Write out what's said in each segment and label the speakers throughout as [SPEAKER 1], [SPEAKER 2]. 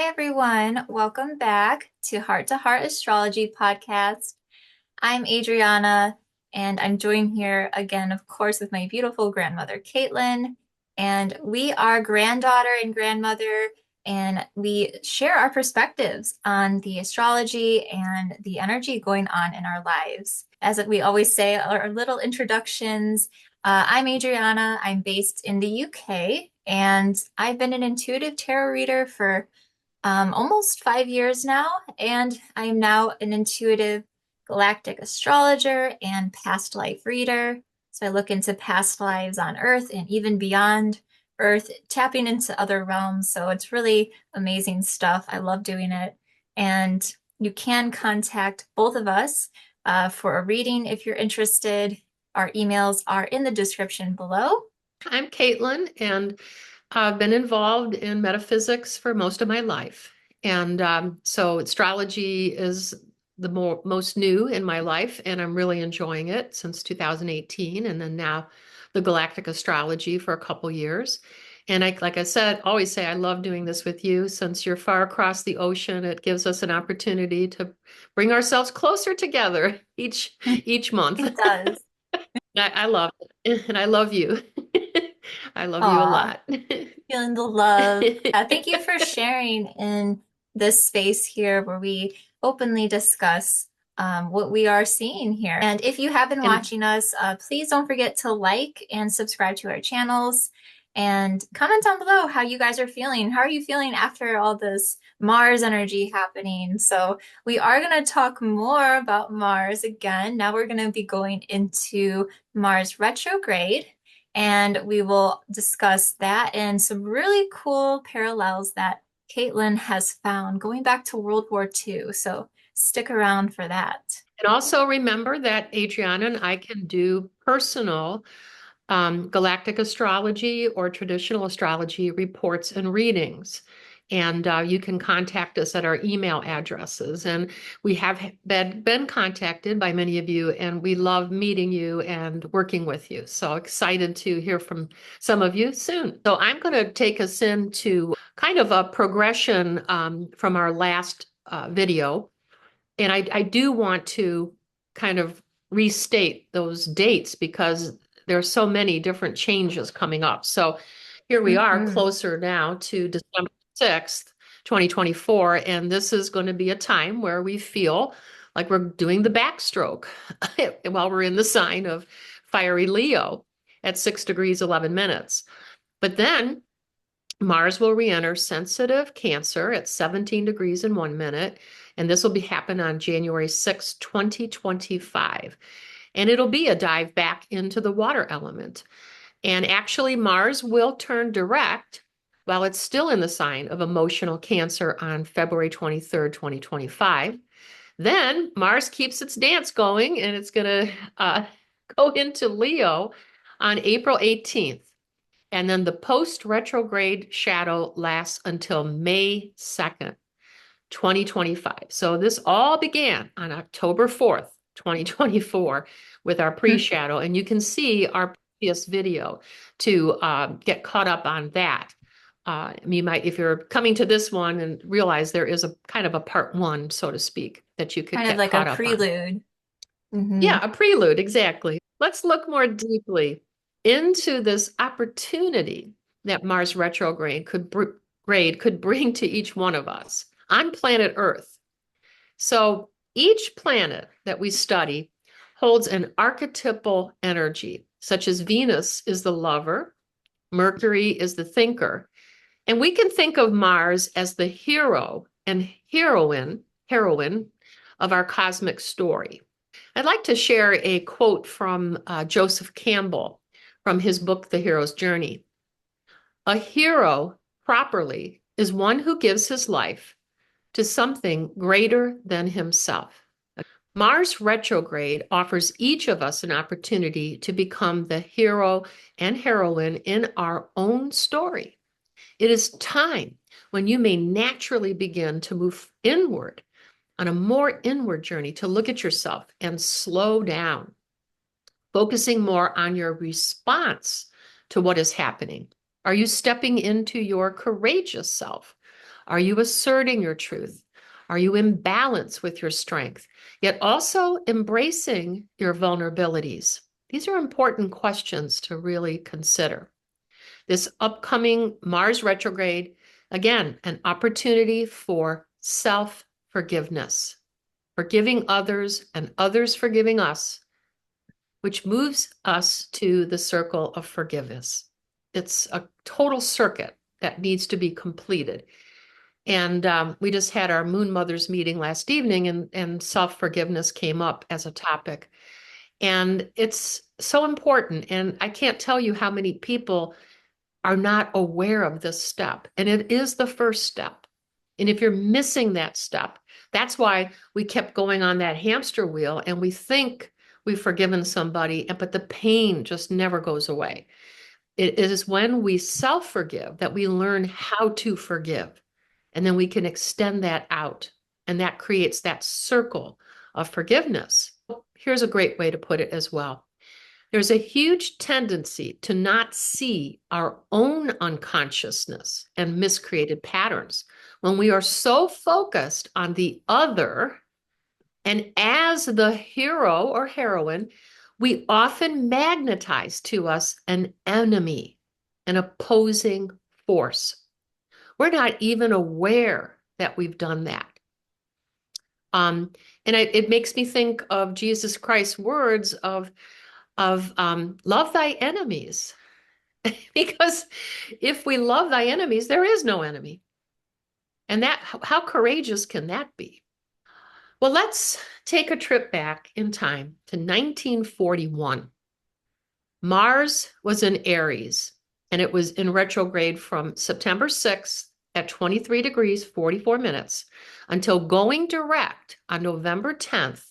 [SPEAKER 1] Hi, everyone. Welcome back to Heart Astrology Podcast. I'm Adriana, and I'm joined here again, of course, with my beautiful grandmother, Caitlin. And we are granddaughter and grandmother, and we share our perspectives on the astrology and the energy going on in our lives. As we always say, our little introductions. I'm Adriana. I'm based in the UK, and I've been an intuitive tarot reader for almost 5 years now, and I am now an intuitive galactic astrologer and past life reader. So I look into past lives on Earth and even beyond Earth, tapping into other realms. So it's really amazing stuff. I love doing it. And you can contact both of us for a reading if you're interested. Our emails are in the description below.
[SPEAKER 2] I'm Caitlin, and I've been involved in metaphysics for most of my life. And so astrology is the most new in my life, and I'm really enjoying it since 2018, and then now the galactic astrology for a couple years. And like I said, always say I love doing this with you since you're far across the ocean. It gives us an opportunity to bring ourselves closer together each month.
[SPEAKER 1] It does.
[SPEAKER 2] I love it, and I love you. I love you a
[SPEAKER 1] Aw.
[SPEAKER 2] lot.
[SPEAKER 1] Feeling the love. Thank you for sharing in this space here where we openly discuss what we are seeing here. And if you have been
[SPEAKER 2] And
[SPEAKER 1] watching us, please don't forget to like and subscribe to our channels and comment down below how you guys are feeling. How are you feeling after all this Mars energy happening? So we are going to talk more about Mars again. Now we're going to be going into Mars retrograde. And we will discuss that and some really cool parallels that Caitlin has found going back to World War II. So stick around for that.
[SPEAKER 2] also remember that Adriana and I can do personal galactic astrology or traditional astrology reports and readings. And you can contact us at our email addresses. And we have been contacted by many of you, and we love meeting you and working with you. So excited to hear from some of you soon. So I'm going to take us into kind of a progression from our last video. And I do want to kind of restate those dates because there are so many different changes coming up. So here we are
[SPEAKER 1] Mhm.
[SPEAKER 2] closer now to December 6th, 2024. And this is going to be a time where we feel like we're doing the backstroke while we're in the sign of fiery Leo at 6 degrees, 11 minutes. But then Mars will re-enter sensitive Cancer at 17 degrees in 1 minute, and this will be happen on January 6, 2025. And it'll be a dive back into the water element. And actually, Mars will turn direct while it's still in the sign of emotional Cancer on February 23rd, 2025. Then Mars keeps its dance going, and it's going to go into Leo on April 18th. And then the post-retrograde shadow lasts until May 2nd, 2025. So this all began on October 4th, 2024, with our pre-shadow. And you can see our previous video to get caught up on that. You might, if you're coming to this one and realize there is a kind of a part one, so to speak, that you could
[SPEAKER 1] Kind of
[SPEAKER 2] get
[SPEAKER 1] like a
[SPEAKER 2] caught up on.
[SPEAKER 1] prelude. Hmm.
[SPEAKER 2] Yeah, a prelude, exactly. Let's look more deeply into this opportunity that Mars retrograde could bring to each one of us on planet Earth. So each planet that we study holds an archetypal energy, such as Venus is the lover, Mercury is the thinker, and we can think of Mars as the hero and heroine of our cosmic story. I'd like to share a quote from Joseph Campbell from his book, The Hero's Journey. A hero, properly, is one who gives his life to something greater than himself. Mars retrograde offers each of us an opportunity to become the hero and heroine in our own story. It is time when you may naturally begin to move inward on a more inward journey to look at yourself and slow down, focusing more on your response to what is happening. Are you stepping into your courageous self? Are you asserting your truth? Are you in balance with your strength, yet also embracing your vulnerabilities? These are important questions to really consider. This upcoming Mars retrograde, again, an opportunity for self-forgiveness, forgiving others and others forgiving us, which moves us to the circle of forgiveness. It's a total circuit that needs to be completed. And we just had our Moon Mothers meeting last evening, and self-forgiveness came up as a topic. And it's so important. And I can't tell you how many people are not aware of this step. And it is the first step. And if you're missing that step, that's why we kept going on that hamster wheel and we think we've forgiven somebody, but the pain just never goes away. It is when we self-forgive that we learn how to forgive. And then we can extend that out. And that creates that circle of forgiveness. Here's a great way to put it as well. There's a huge tendency to not see our own unconsciousness and miscreated patterns when we are so focused on the other. And as the hero or heroine, we often magnetize to us an enemy, an opposing force. We're not even aware that we've done that. It makes me think of Jesus Christ's words of love thy enemies. Because if we love thy enemies, there is no enemy. And that, how courageous can that be? Well, let's take a trip back in time to 1941. Mars was in Aries, and it was in retrograde from September 6th at 23 degrees, 44 minutes, until going direct on November 10th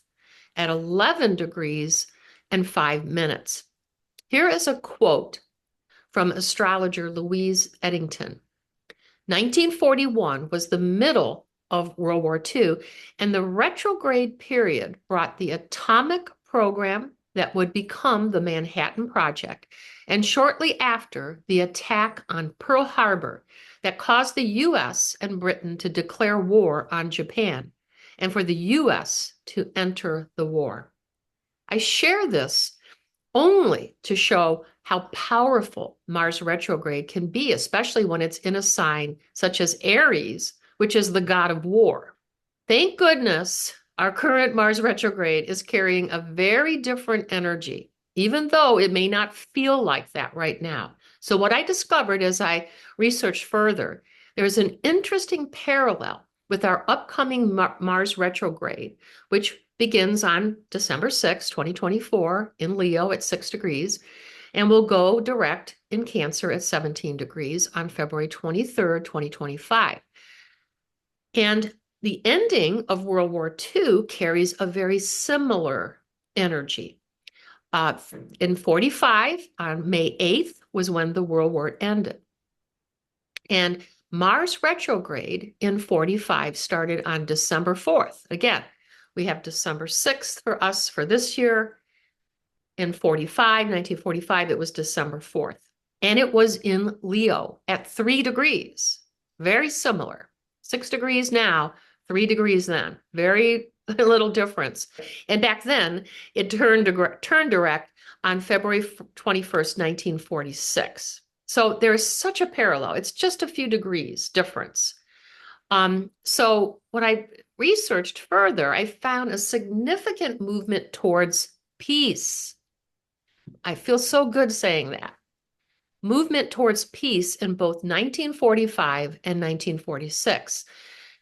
[SPEAKER 2] at 11 degrees and 5 minutes. Here is a quote from astrologer Louise Eddington. 1941 was the middle of World War II, and the retrograde period brought the atomic program that would become the Manhattan Project, and shortly after, the attack on Pearl Harbor that caused the U.S. and Britain to declare war on Japan, and for the U.S. to enter the war. I share this only to show how powerful Mars retrograde can be, especially when it's in a sign such as Aries, which is the god of war. Thank goodness our current Mars retrograde is carrying a very different energy, even though it may not feel like that right now. So what I discovered as I researched further, there's an interesting parallel with our upcoming Mars retrograde, which begins on December 6, 2024 in Leo at 6 degrees, and will go direct in Cancer at 17 degrees on February 23rd, 2025. And the ending of World War II carries a very similar energy. In 45, on May 8th, was when the World War ended. And Mars retrograde in 45 started on December 4th. Again, we have December 6th for us for this year. In 1945, it was December 4th. And it was in Leo at 3 degrees. Very similar. 6 degrees now, 3 degrees then. Very little difference. And back then, it turned direct on February 21st, 1946. So there's such a parallel. It's just a few degrees difference. So when I researched further, I found a significant movement towards peace. I feel so good saying that. Movement towards peace in both 1945 and 1946.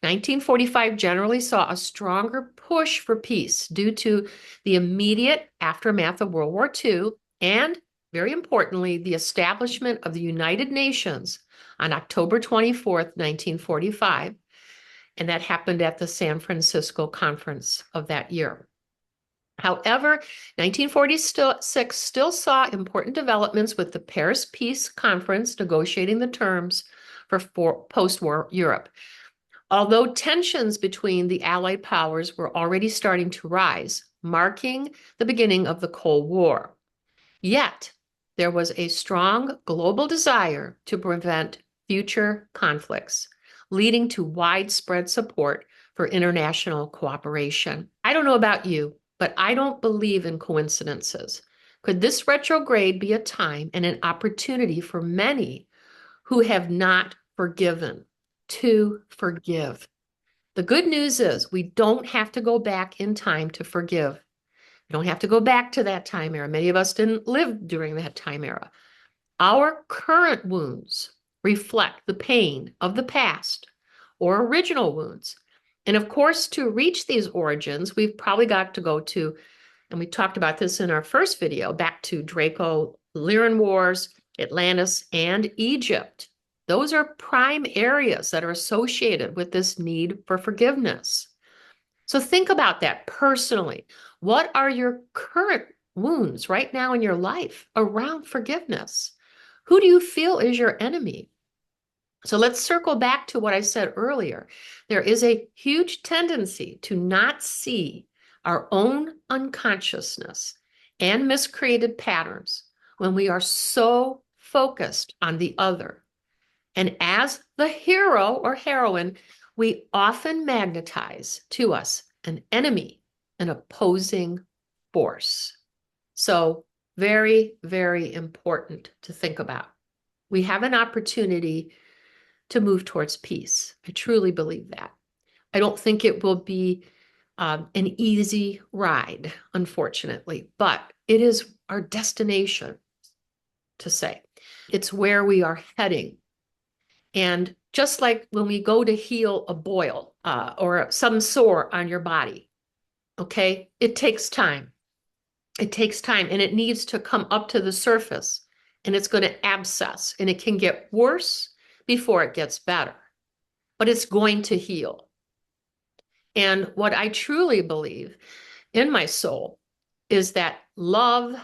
[SPEAKER 2] 1945 generally saw a stronger push for peace due to the immediate aftermath of World War II and, very importantly, the establishment of the United Nations on October 24th, 1945, and that happened at the San Francisco conference of that year. However, 1946 still saw important developments with the Paris Peace Conference negotiating the terms for post-war Europe. Although tensions between the Allied powers were already starting to rise, marking the beginning of the Cold War. Yet, there was a strong global desire to prevent future conflicts, leading to widespread support for international cooperation. I don't know about you, but I don't believe in coincidences. Could this retrograde be a time and an opportunity for many who have not forgiven to forgive? The good news is we don't have to go back in time to forgive. We don't have to go back to that time era. Many of us didn't live during that time era. Our current wounds reflect the pain of the past or original wounds. And of course, to reach these origins, we've probably got to go to, and we talked about this in our first video, back to Draco-Lyran Wars, Atlantis, and Egypt. Those are prime areas that are associated with this need for forgiveness. So think about that personally. What are your current wounds right now in your life around forgiveness? Who do you feel is your enemy? So let's circle back to what I said earlier. There is a huge tendency to not see our own unconsciousness and miscreated patterns when we are so focused on the other. And as the hero or heroine, we often magnetize to us an enemy, an opposing force. So very, very important to think about. We have an opportunity to move towards peace. I truly believe that. I don't think it will be an easy ride, unfortunately, but it is our destination to say. It's where we are heading. And just like when we go to heal a boil or some sore on your body, okay, it takes time. It takes time and it needs to come up to the surface and it's going to abscess and it can get worse before it gets better, but it's going to heal. And what I truly believe in my soul is that love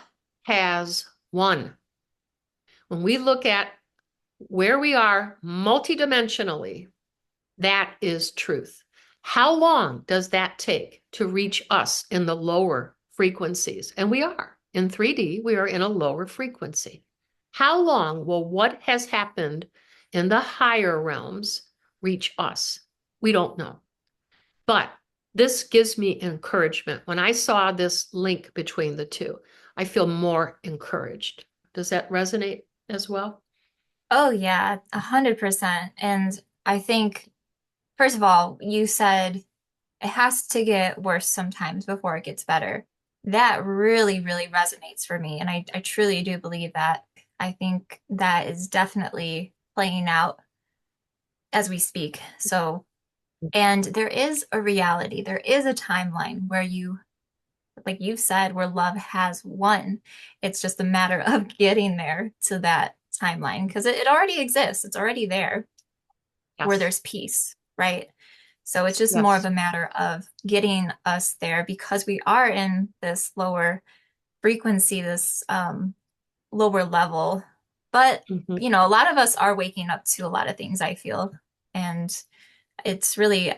[SPEAKER 2] has won. When we look at where we are multidimensionally, that is truth. How long does that take to reach us in the lower frequencies? And we are in 3D, we are in a lower frequency. How long will what has happened in the higher realms reach us? We don't know. But this gives me encouragement. When I saw this link between the two, I feel more encouraged. Does that resonate as well?
[SPEAKER 1] Oh yeah, 100%. And I think, first of all, you said it has to get worse sometimes before it gets better. That really, really resonates for me. And I truly do believe that. I think that is definitely playing out as we speak. So, and there is a reality, there is a timeline where you, like you've said, where love has won. It's just a matter of getting there to that timeline because it already exists. It's already there where
[SPEAKER 2] Yes.
[SPEAKER 1] there's peace, right? So it's just more of
[SPEAKER 2] Yes.
[SPEAKER 1] a matter of getting us there because we are in this lower frequency, this lower level. But,
[SPEAKER 2] Mhm.
[SPEAKER 1] you know, a lot of us are waking up to a lot of things, I feel. And it's really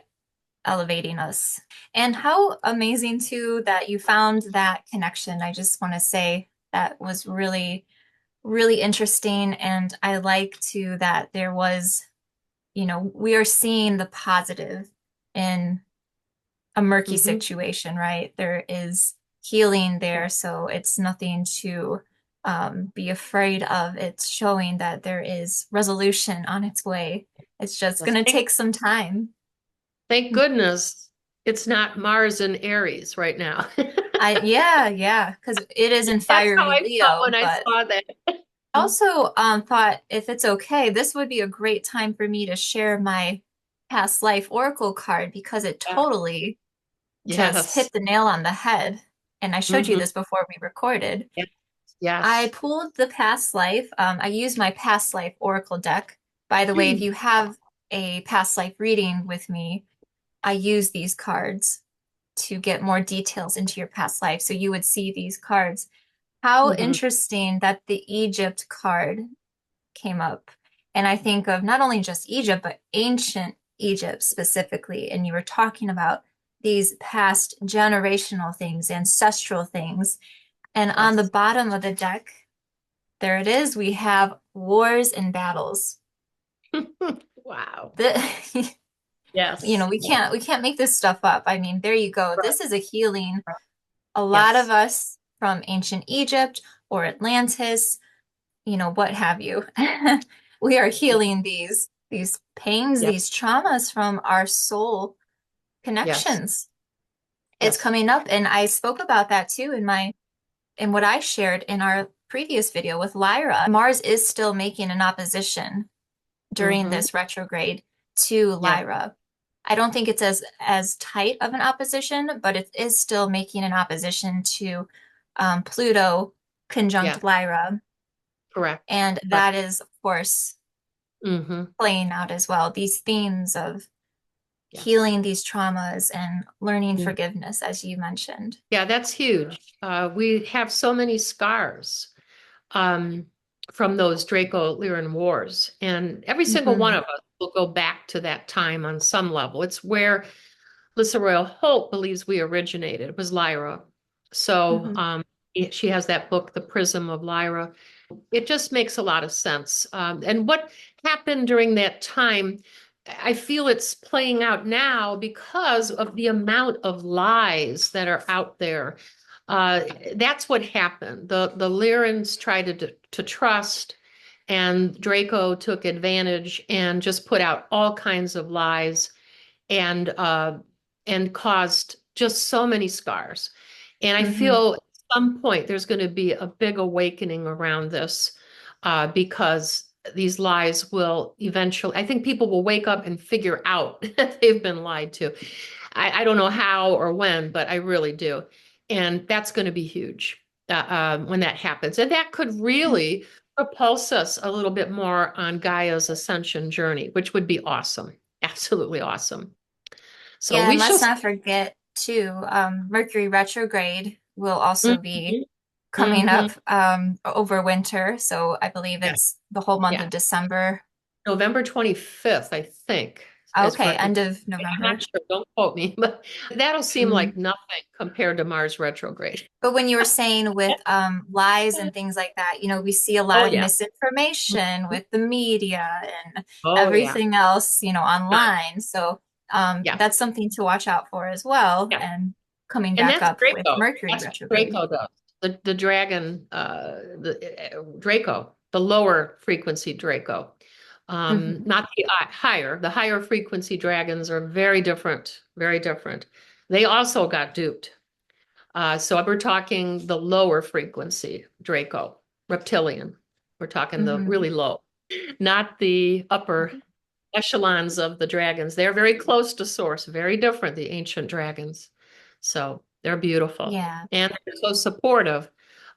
[SPEAKER 1] elevating us. And how amazing, too, that you found that connection. I just want to say that was really, really interesting. And I like, too, that there was, you know, we are seeing the positive in a murky
[SPEAKER 2] Mhm.
[SPEAKER 1] situation, right? There is healing there, so it's nothing to be afraid of. It's showing that there is resolution on its way. It's just
[SPEAKER 2] Yes.
[SPEAKER 1] going to take some time.
[SPEAKER 2] Thank goodness it's not Mars and Aries right now.
[SPEAKER 1] Yeah, because it is in
[SPEAKER 2] That's how
[SPEAKER 1] fiery
[SPEAKER 2] I felt
[SPEAKER 1] Leo,
[SPEAKER 2] when I
[SPEAKER 1] but
[SPEAKER 2] saw that.
[SPEAKER 1] also thought if it's okay, this would be a great time for me to share my past life oracle card because it
[SPEAKER 2] Yeah.
[SPEAKER 1] totally just
[SPEAKER 2] Yes.
[SPEAKER 1] hit the nail on the head. And I showed you
[SPEAKER 2] Hmm.
[SPEAKER 1] this before we recorded.
[SPEAKER 2] Yes.
[SPEAKER 1] I
[SPEAKER 2] Yes.
[SPEAKER 1] pulled the past life. I used my past life oracle deck. By the way, if you have a past life reading with me, I use these cards to get more details into your past life. So you would see these cards. How
[SPEAKER 2] Hmm.
[SPEAKER 1] interesting that the Egypt card came up. And I think of not only just Egypt, but ancient Egypt specifically. And you were talking about these past generational things, ancestral things. And on the
[SPEAKER 2] Yes.
[SPEAKER 1] bottom of the deck, there it is. We have wars and battles.
[SPEAKER 2] Wow.
[SPEAKER 1] The,
[SPEAKER 2] Yes.
[SPEAKER 1] we can't make this stuff up. I mean, there you go.
[SPEAKER 2] Right.
[SPEAKER 1] This is a healing. A lot of
[SPEAKER 2] Yes.
[SPEAKER 1] us from ancient Egypt or Atlantis, what have you. We are healing these pains,
[SPEAKER 2] Yes.
[SPEAKER 1] these traumas from our soul
[SPEAKER 2] Yes.
[SPEAKER 1] connections. It's
[SPEAKER 2] Yes.
[SPEAKER 1] coming up, and I spoke about that too in what I shared in our previous video with Lyra. Mars is still making an opposition during
[SPEAKER 2] Mm-hmm.
[SPEAKER 1] this retrograde to
[SPEAKER 2] Yeah.
[SPEAKER 1] Lyra. I don't think it's as tight of an opposition, but it is still making an opposition to Pluto
[SPEAKER 2] Yeah.
[SPEAKER 1] conjunct Lyra.
[SPEAKER 2] Correct.
[SPEAKER 1] And
[SPEAKER 2] Right.
[SPEAKER 1] that is, of course,
[SPEAKER 2] Mm-hmm.
[SPEAKER 1] playing out as well. These themes of
[SPEAKER 2] Yes.
[SPEAKER 1] healing these traumas and learning
[SPEAKER 2] Mm.
[SPEAKER 1] forgiveness, as you mentioned.
[SPEAKER 2] Yeah, that's huge. We have so many scars um, from those Draco-Lyran wars, and every single one
[SPEAKER 1] Hmm.
[SPEAKER 2] of us will go back to that time on some level. It's where Lissa Royal Holt believes we originated, was Lyra. So
[SPEAKER 1] Hmm.
[SPEAKER 2] she has that book, The Prism of Lyra. It just makes a lot of sense. And what happened during that time, I feel it's playing out now because of the amount of lies that are out there. That's what happened. The Lyrans tried to trust, and Draco took advantage and just put out all kinds of lies and caused just so many scars. And I
[SPEAKER 1] Hmm.
[SPEAKER 2] feel at some point there's going to be a big awakening around this because these lies will eventually, I think people will wake up and figure out that they've been lied to. I don't know how or when, but I really do. And that's going to be huge when that happens. And that could really propulse us a little bit more on Gaia's ascension journey, which would be awesome. Absolutely awesome. So
[SPEAKER 1] Yeah,
[SPEAKER 2] we
[SPEAKER 1] and
[SPEAKER 2] shall
[SPEAKER 1] let's
[SPEAKER 2] see.
[SPEAKER 1] not forget too, Mercury retrograde will also be
[SPEAKER 2] Mhm.
[SPEAKER 1] coming up
[SPEAKER 2] Mhm.
[SPEAKER 1] over winter. So I believe
[SPEAKER 2] Yeah.
[SPEAKER 1] it's the whole month
[SPEAKER 2] Yeah.
[SPEAKER 1] of December.
[SPEAKER 2] November 25th, I think, is
[SPEAKER 1] Okay,
[SPEAKER 2] Mercury.
[SPEAKER 1] end of
[SPEAKER 2] I'm not
[SPEAKER 1] November.
[SPEAKER 2] sure, don't quote me, but that'll seem
[SPEAKER 1] Mm.
[SPEAKER 2] like nothing compared to Mars retrograde.
[SPEAKER 1] But when you were saying with lies and things like that, we see a lot
[SPEAKER 2] Oh,
[SPEAKER 1] of
[SPEAKER 2] yeah.
[SPEAKER 1] misinformation
[SPEAKER 2] Mhm.
[SPEAKER 1] with the media and
[SPEAKER 2] Oh, yeah.
[SPEAKER 1] everything else, online. So
[SPEAKER 2] Yeah.
[SPEAKER 1] that's something to watch out for as well.
[SPEAKER 2] Yeah.
[SPEAKER 1] And coming
[SPEAKER 2] And
[SPEAKER 1] back
[SPEAKER 2] that's
[SPEAKER 1] up with
[SPEAKER 2] Draco.
[SPEAKER 1] Mercury
[SPEAKER 2] That's what
[SPEAKER 1] retrograde.
[SPEAKER 2] Draco does. The dragon, Draco, the lower frequency Draco.
[SPEAKER 1] Hmm.
[SPEAKER 2] Not the higher. The higher frequency dragons are very different, very different. They also got duped. So we're talking the lower frequency Draco, reptilian. We're talking the
[SPEAKER 1] Hmm.
[SPEAKER 2] really low, not the upper echelons of the dragons. They're very close to source, very different, the ancient dragons. So they're beautiful.
[SPEAKER 1] Yeah.
[SPEAKER 2] And they're so supportive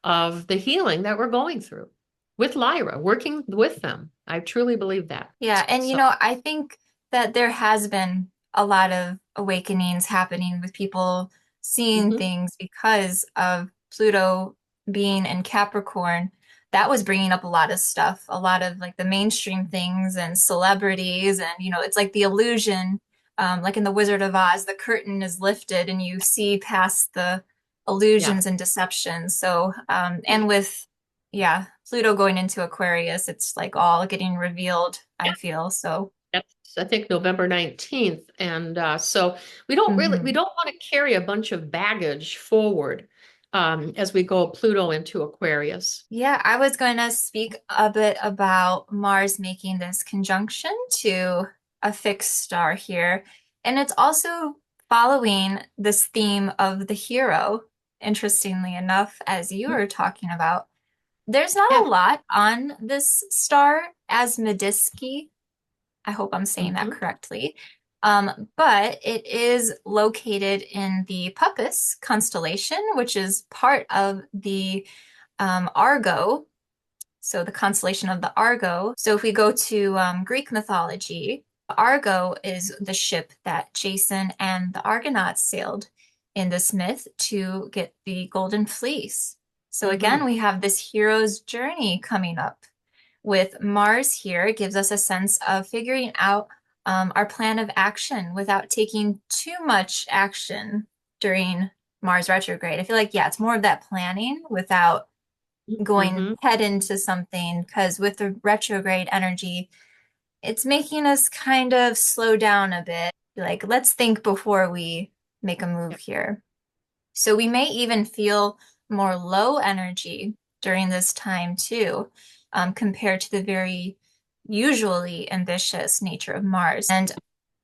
[SPEAKER 2] of the healing that we're going through with Lyra, working with them. I truly believe that.
[SPEAKER 1] Yeah, and
[SPEAKER 2] So,
[SPEAKER 1] I think that there has been a lot of awakenings happening with people seeing
[SPEAKER 2] mhm.
[SPEAKER 1] things because of Pluto being in Capricorn. That was bringing up a lot of stuff, a lot of like the mainstream things and celebrities, and it's like the illusion, like in The Wizard of Oz, the curtain is lifted and you see past the
[SPEAKER 2] Yeah.
[SPEAKER 1] illusions and deceptions. So, and with yeah, Pluto going into Aquarius, it's like all getting revealed, I feel. So,
[SPEAKER 2] That's, I think, November 19th. And so we
[SPEAKER 1] mhm.
[SPEAKER 2] don't want to carry a bunch of baggage forward as we go Pluto into Aquarius.
[SPEAKER 1] Yeah, I was going to speak a bit about Mars making this conjunction to a fixed star here. And it's also following this theme of the hero, interestingly enough, as you were talking about. There's not
[SPEAKER 2] Yeah.
[SPEAKER 1] a lot on this star, Azmidiske. I hope I'm saying that
[SPEAKER 2] Mhm.
[SPEAKER 1] correctly. But it is located in the Puppis constellation, which is part of the Argo, so the constellation of the Argo. So if we go to Greek mythology, Argo is the ship that Jason and the Argonauts sailed in this myth to get the Golden Fleece. So again,
[SPEAKER 2] Mhm.
[SPEAKER 1] we have this hero's journey coming up with Mars here. It gives us a sense of figuring out our plan of action without taking too much action during Mars retrograde. I feel like, yeah, it's more of that planning without going
[SPEAKER 2] Mhm.
[SPEAKER 1] head into something because with the retrograde energy, it's making us kind of slow down a bit. Like, let's think before we make a
[SPEAKER 2] Yeah.
[SPEAKER 1] move here. So we may even feel more low energy during this time too, compared to the very usually ambitious nature of Mars. And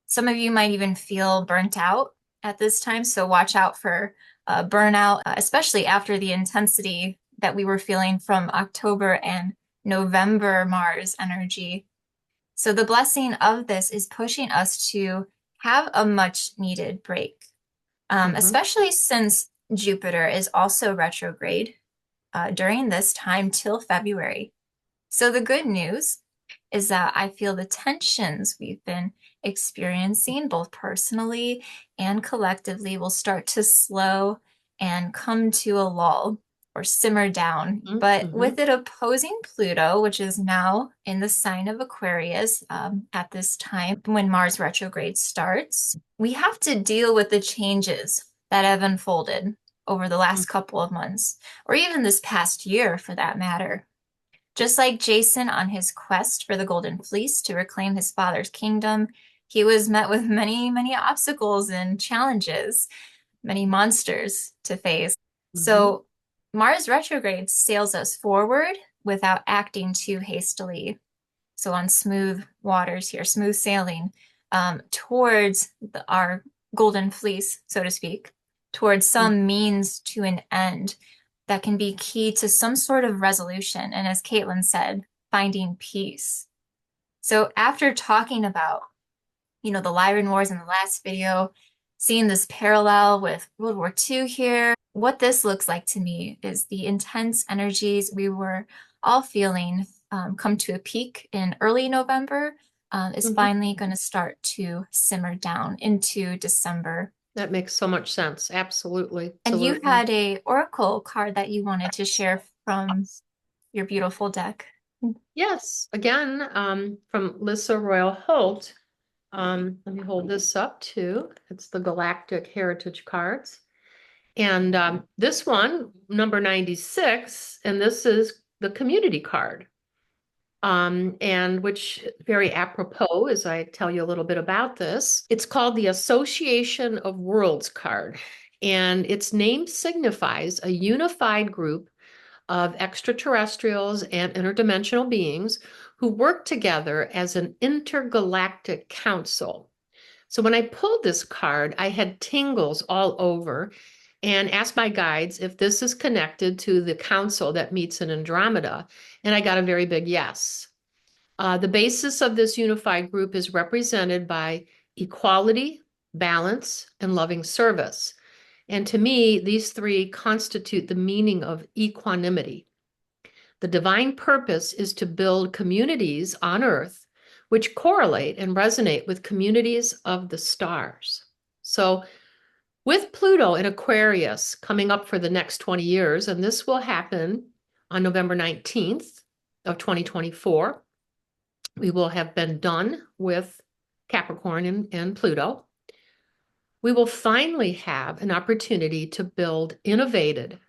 [SPEAKER 1] some of you might even feel burnt out at this time. So watch out for burnout, especially after the intensity that we were feeling from October and November Mars energy. So the blessing of this is pushing us to have a much needed break,
[SPEAKER 2] Hmm.
[SPEAKER 1] especially since Jupiter is also retrograde during this time till February. So the good news is that I feel the tensions we've been experiencing, both personally and collectively, will start to slow and come to a lull or simmer down. But
[SPEAKER 2] Hmm.
[SPEAKER 1] with it opposing Pluto, which is now in the sign of Aquarius at this time when Mars retrograde starts, we have to deal with the changes that have unfolded over the last couple of months, or even this past year for that matter. Just like Jason on his quest for the Golden Fleece to reclaim his father's kingdom, he was met with many, many obstacles and challenges, many monsters to face.
[SPEAKER 2] Hmm.
[SPEAKER 1] So Mars retrograde sails us forward without acting too hastily. So on smooth waters here, smooth sailing towards our golden fleece, so to speak, towards some means to an end that can be key to some sort of resolution. And as Caitlin said, finding peace. So after talking about, the Lyran Wars in the last video, seeing this parallel with World War II here, what this looks like to me is the intense energies we were all feeling come to a peak in early November is
[SPEAKER 2] Hmm.
[SPEAKER 1] finally going to start to simmer down into December.
[SPEAKER 2] That makes so much sense. Absolutely. So
[SPEAKER 1] And
[SPEAKER 2] we're
[SPEAKER 1] you
[SPEAKER 2] in.
[SPEAKER 1] had a oracle card that you wanted to share from your beautiful deck.
[SPEAKER 2] Yes, again, from Lissa Royal Holt. Let me hold this up too. It's the Galactic Heritage cards. And this one, number 96, and this is the community card. And which very apropos as I tell you a little bit about this. It's called the Association of Worlds card. And its name signifies a unified group of extraterrestrials and interdimensional beings who work together as an intergalactic council. So when I pulled this card, I had tingles all over and asked my guides if this is connected to the council that meets in Andromeda. And I got a very big yes. The basis of this unified group is represented by equality, balance, and loving service. And to me, these three constitute the meaning of equanimity. The divine purpose is to build communities on Earth which correlate and resonate with communities of the stars. So, with Pluto in Aquarius coming up for the next 20 years, and this will happen on November 19th of 2024, we will have been done with Capricorn and Pluto. We will finally have an opportunity to build innovative,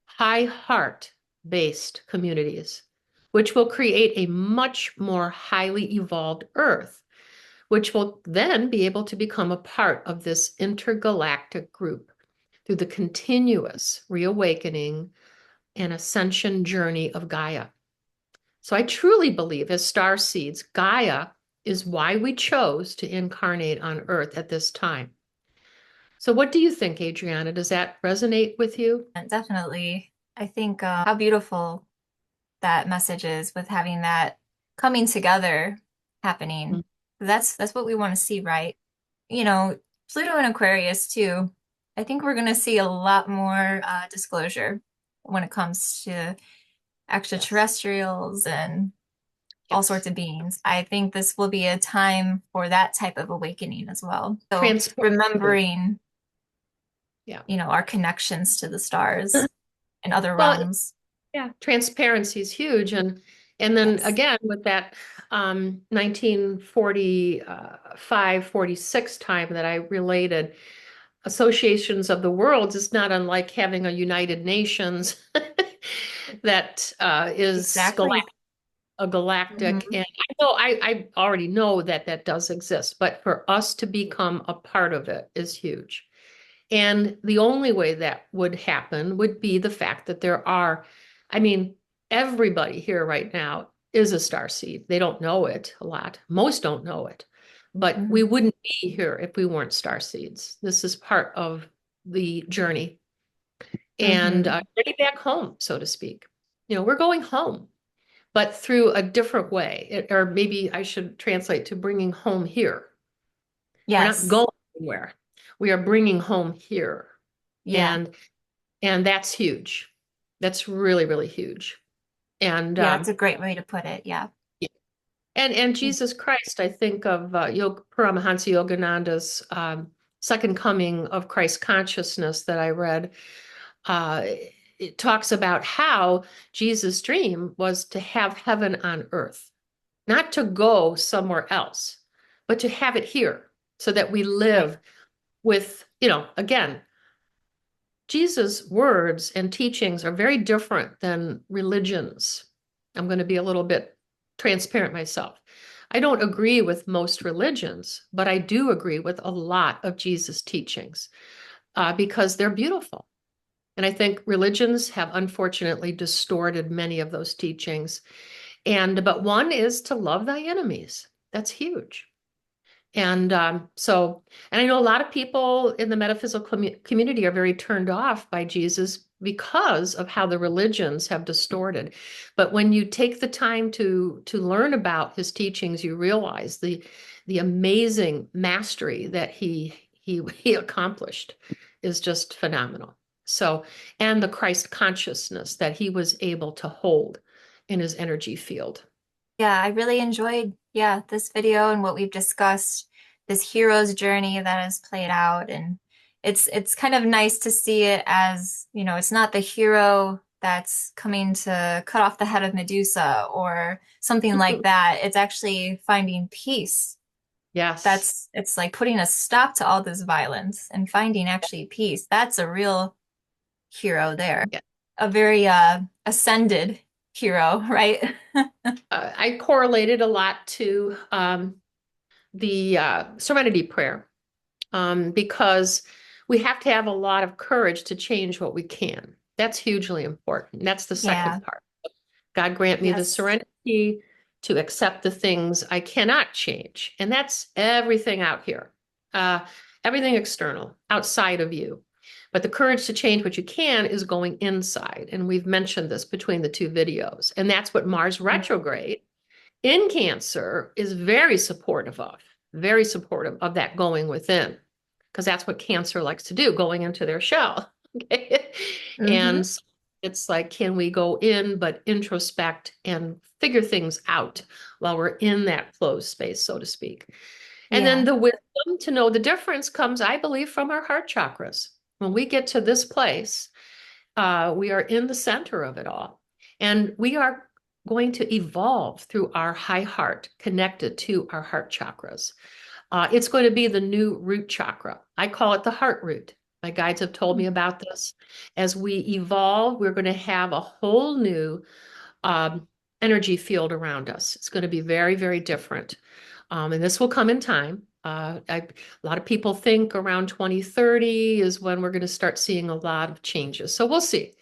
[SPEAKER 2] high heart based communities, which will create a much more highly evolved Earth, which will then be able to become a part of this intergalactic group through the continuous reawakening and ascension journey of Gaia. So I truly believe, as star seeds, Gaia is why we chose to incarnate on Earth at this time. So, what do you think, Adriana? Does that resonate with you?
[SPEAKER 1] And definitely, I think how beautiful that message is with having that coming together happening. That's what we want to see, right? You know, Pluto and Aquarius too. I think we're going to see a lot more disclosure when it comes to
[SPEAKER 2] Yes.
[SPEAKER 1] extraterrestrials and all
[SPEAKER 2] Yes.
[SPEAKER 1] sorts of beings. I think this will be a time for that type of awakening as well. So
[SPEAKER 2] Transparency.
[SPEAKER 1] remembering,
[SPEAKER 2] Yeah.
[SPEAKER 1] our connections to the stars and other
[SPEAKER 2] Well,
[SPEAKER 1] realms.
[SPEAKER 2] yeah, transparency is huge. And then
[SPEAKER 1] Yes,
[SPEAKER 2] again with that 1945, 46 time that I related, associations of the worlds is not unlike having a United Nations that is
[SPEAKER 1] exactly.
[SPEAKER 2] galactic. a galactic,
[SPEAKER 1] Hmm.
[SPEAKER 2] and I already know that that does exist, but for us to become a part of it is huge. And the only way that would happen would be the fact that there are, I mean, everybody here right now is a star seed. They don't know it a lot. Most don't know it, but we
[SPEAKER 1] Hmm.
[SPEAKER 2] wouldn't be here if we weren't star seeds. This is part of the journey and
[SPEAKER 1] Hmm.
[SPEAKER 2] getting back home, so to speak. We're going home, but through a different way. Or maybe I should translate to bringing home here. We're not
[SPEAKER 1] Yes.
[SPEAKER 2] going anywhere. We are bringing home here.
[SPEAKER 1] Yeah.
[SPEAKER 2] And and that's huge. That's really, really huge. And
[SPEAKER 1] Yeah, that's a great way to put it. Yeah.
[SPEAKER 2] and Jesus Christ, I think of Paramahansa Yogananda's Second Coming of Christ Consciousness that I read. Uh, it talks about how Jesus' dream was to have heaven on earth, not to go somewhere else, but to have it here so that we
[SPEAKER 1] Right.
[SPEAKER 2] live with, again, Jesus' words and teachings are very different than religions. I'm going to be a little bit transparent myself. I don't agree with most religions, but I do agree with a lot of Jesus' teachings because they're beautiful. And I think religions have unfortunately distorted many of those teachings. But one is to love thy enemies. That's huge. And I know a lot of people in the metaphysical community are very turned off by Jesus because of how the religions have distorted. But when you take the time to learn about his teachings, you realize the amazing mastery that he accomplished is just phenomenal. So, and the Christ consciousness that he was able to hold in his energy field.
[SPEAKER 1] Yeah, I really enjoyed, yeah, this video and what we've discussed, this hero's journey that has played out. And it's kind of nice to see it as, it's not the hero that's coming to cut off the head of Medusa or something like that. It's actually finding peace.
[SPEAKER 2] Yes.
[SPEAKER 1] It's like putting a stop to all this violence and finding actually peace. That's a real hero there. A very ascended hero, right?
[SPEAKER 2] I correlated a lot to the Serenity Prayer because we have to have a lot of courage to change what we can. That's hugely important. That's the
[SPEAKER 1] Yeah.
[SPEAKER 2] second part. God grant me the
[SPEAKER 1] Yes.
[SPEAKER 2] serenity to accept the things I cannot change. And that's everything out here, uh, everything external, outside of you. But the courage to change what you can is going inside. And we've mentioned this between the two videos. And that's what Mars retrograde in Cancer is very supportive of that going within, because that's what Cancer likes to do, going into their shell. Okay.
[SPEAKER 1] Hmm.
[SPEAKER 2] And so it's like, can we go in but introspect and figure things out while we're in that closed space, so to speak? And then
[SPEAKER 1] Yeah.
[SPEAKER 2] the wisdom to know the difference comes, I believe, from our heart chakras. When we get to this place, we are in the center of it all. And we are going to evolve through our high heart connected to our heart chakras. It's going to be the new root chakra. I call it the heart root. My guides have told me about this. As we evolve, we're going to have a whole new um, energy field around us. It's going to be very, very different. And this will come in time. A lot of people think around 2030 is when we're going to start seeing a lot of changes. So we'll see.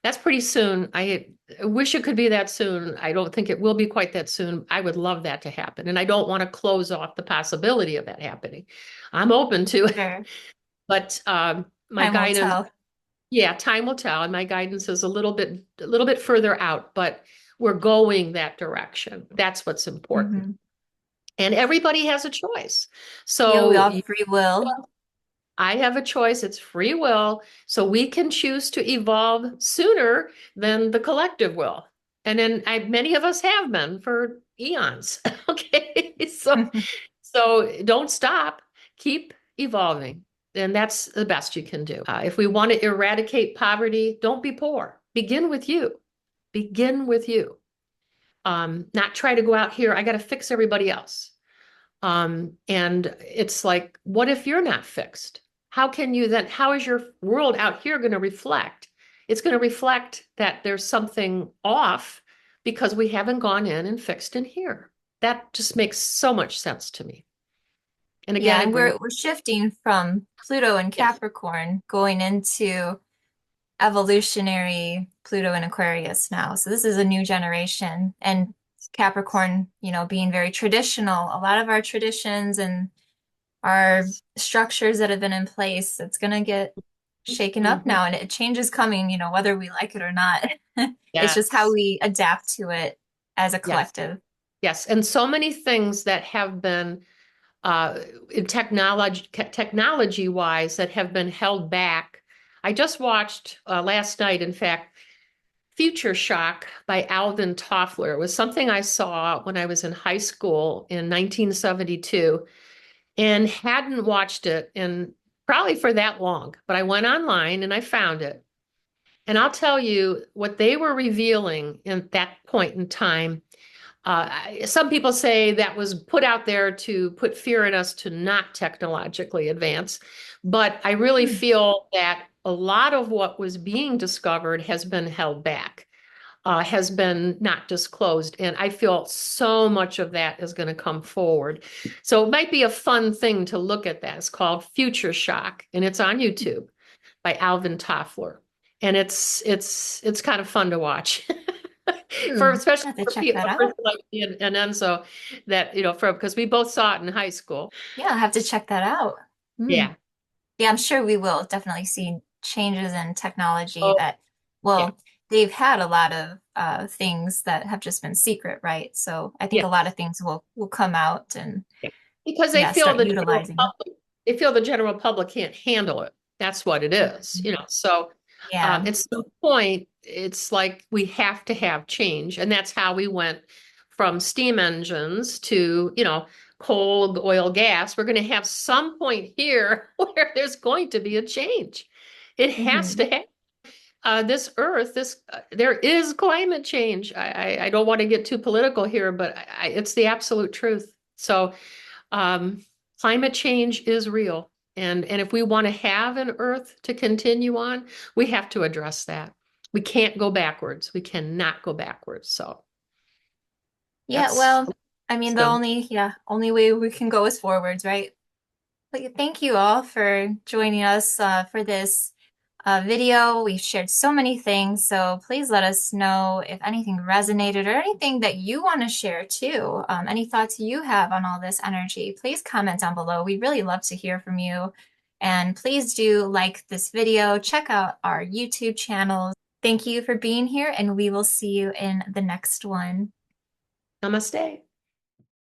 [SPEAKER 2] That's pretty soon. I wish it could be that soon. I don't think it will be quite that soon. I would love that to happen. And I don't want to close off the possibility of that happening. I'm open to it.
[SPEAKER 1] Sure.
[SPEAKER 2] But my
[SPEAKER 1] Time will
[SPEAKER 2] guidance,
[SPEAKER 1] tell.
[SPEAKER 2] yeah, time will tell. And my guidance is a little bit further out, but we're going that direction. That's what's important.
[SPEAKER 1] Hmm.
[SPEAKER 2] And everybody has a choice.
[SPEAKER 1] Yeah, we
[SPEAKER 2] So
[SPEAKER 1] all have free will.
[SPEAKER 2] I have a choice. It's free will. So we can choose to evolve sooner than the collective will. And then many of us have been for eons. Okay. So don't stop. Keep evolving. And that's the best you can do. If we want to eradicate poverty, don't be poor. Begin with you. Begin with you. Not try to go out here. I got to fix everybody else. And it's like, what if you're not fixed? How is your world out here going to reflect? It's going to reflect that there's something off because we haven't gone in and fixed in here. That just makes so much sense to me. And again,
[SPEAKER 1] Yeah, and
[SPEAKER 2] agree with,
[SPEAKER 1] we're shifting from Pluto and
[SPEAKER 2] yes.
[SPEAKER 1] Capricorn going into evolutionary Pluto and Aquarius now. So this is a new generation. And Capricorn, being very traditional, a lot of our traditions and our structures that have been in place, it's going to get shaken up
[SPEAKER 2] Mhm.
[SPEAKER 1] now. And change is coming, whether we like it or not. It's just how
[SPEAKER 2] Yes.
[SPEAKER 1] we adapt to it as a
[SPEAKER 2] Yes.
[SPEAKER 1] collective.
[SPEAKER 2] Yes. And so many things that have been in technology wise that have been held back. I just watched last night, in fact, Future Shock by Alvin Toffler. It was something I saw when I was in high school in 1972 and hadn't watched it in probably for that long, but I went online and I found it. And I'll tell you what they were revealing in that point in time. Some people say that was put out there to put fear in us to not technologically advance. But I really
[SPEAKER 1] Hmm.
[SPEAKER 2] feel that a lot of what was being discovered has been held back, has been not disclosed. And I feel so much of that is going to come forward. So it might be a fun thing to look at that. It's called Future Shock, and it's on YouTube by Alvin Toffler. And it's kind of fun to watch. For
[SPEAKER 1] Hmm. I
[SPEAKER 2] especially
[SPEAKER 1] have to
[SPEAKER 2] for
[SPEAKER 1] check
[SPEAKER 2] people,
[SPEAKER 1] that
[SPEAKER 2] a person
[SPEAKER 1] out.
[SPEAKER 2] like me and Enzo, that for because we both saw it in high school.
[SPEAKER 1] Yeah, I'll have to check that out. Hmm.
[SPEAKER 2] Yeah.
[SPEAKER 1] Yeah, I'm sure we will definitely see changes in technology
[SPEAKER 2] Oh,
[SPEAKER 1] that,
[SPEAKER 2] yeah.
[SPEAKER 1] well, they've had a lot of things that have just been secret, right? So I think
[SPEAKER 2] Yeah.
[SPEAKER 1] a lot of things will come out and
[SPEAKER 2] Yeah. Because
[SPEAKER 1] yeah, start utilizing them.
[SPEAKER 2] they feel the general public can't handle it. That's what it is,
[SPEAKER 1] Mhm.
[SPEAKER 2] So
[SPEAKER 1] Yeah.
[SPEAKER 2] at some point, it's like we have to have change, and that's how we went from steam engines to, coal, oil, gas. We're going to have some point here where there's going to be a change. It has
[SPEAKER 1] Hmm.
[SPEAKER 2] to happen. This Earth, there is climate change. I don't want to get too political here, but it's the absolute truth. So um, climate change is real, and if we want to have an Earth to continue on, we have to address that. We can't go backwards. We cannot go backwards. So
[SPEAKER 1] Yeah,
[SPEAKER 2] that's
[SPEAKER 1] well, I mean, the
[SPEAKER 2] wisdom.
[SPEAKER 1] only way we can go is forwards, right? But yeah, thank you all for joining us for this video. We've shared so many things, so please let us know if anything resonated or anything that you want to share too. Any thoughts you have on all this energy, please comment down below. We really love to hear from you. And please do like this video, check out our YouTube channel. Thank you for being here, and we will see you in the next one.
[SPEAKER 2] Namaste.